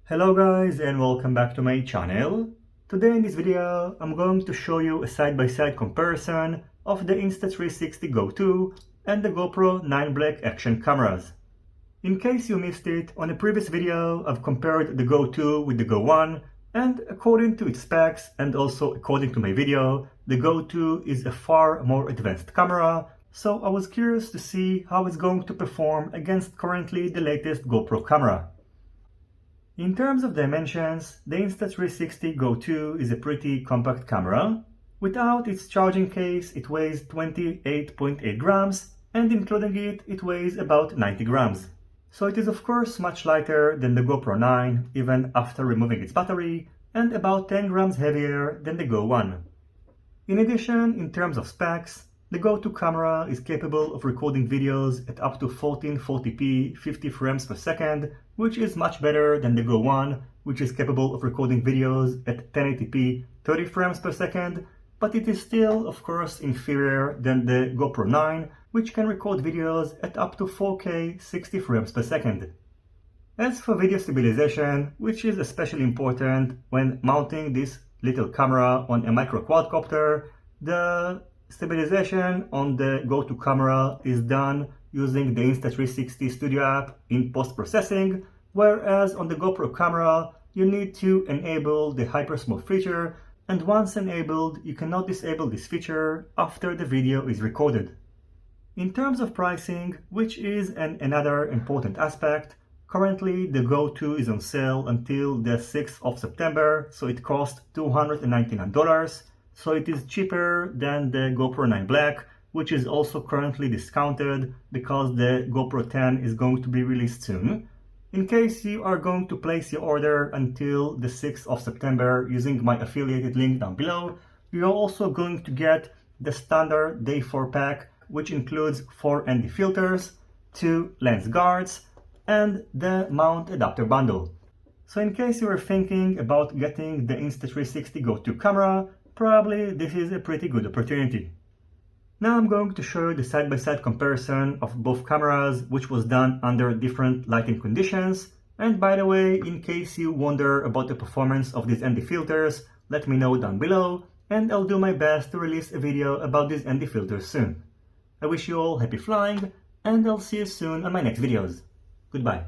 Hello guys and welcome back to my channel. Today in this video I'm going to show you a side-by-side comparison of the Insta360 Go 2 and the GoPro 9 Black action cameras. In case you missed it, on a previous video I've compared the Go 2 with the Go 1, and according to its specs and also according to my video, the Go 2 is a far more advanced camera, so I was curious to see how it's going to perform against currently the latest GoPro camera. In terms of dimensions, the Insta360 Go 2 is a pretty compact camera. Without its charging case, it weighs 28.8 grams, and including it, it weighs about 90 grams. So it is of course much lighter than the GoPro 9, even after removing its battery, and about 10 grams heavier than the Go 1. In addition, in terms of specs, the Go 2 camera is capable of recording videos at up to 1440p 50 frames per second, which is much better than the Go 1, which is capable of recording videos at 1080p 30 frames per second, but it is still, of course, inferior than the GoPro 9, which can record videos at up to 4K 60 frames per second. As for video stabilization, which is especially important when mounting this little camera on a micro quadcopter, the stabilization on the Go 2 camera is done using the Insta360 Studio app in post-processing, whereas on the GoPro camera you need to enable the HyperSmooth feature, and once enabled you cannot disable this feature after the video is recorded. In terms of pricing, which is another important aspect, currently the Go 2 is on sale until the 6th of September, so it costs $299. So it is cheaper than the GoPro 9 Black, which is also currently discounted because the GoPro 10 is going to be released soon. In case you are going to place your order until the 6th of September using my affiliated link down below, you are also going to get the standard Day 4 pack, which includes 4 ND filters, 2 lens guards, and the mount adapter bundle. So in case you were thinking about getting the Insta360 Go 2 camera, probably this is a pretty good opportunity. Now I'm going to show you the side-by-side comparison of both cameras, which was done under different lighting conditions. And by the way, in case you wonder about the performance of these ND filters, let me know down below, and I'll do my best to release a video about these ND filters soon. I wish you all happy flying, and I'll see you soon on my next videos. Goodbye.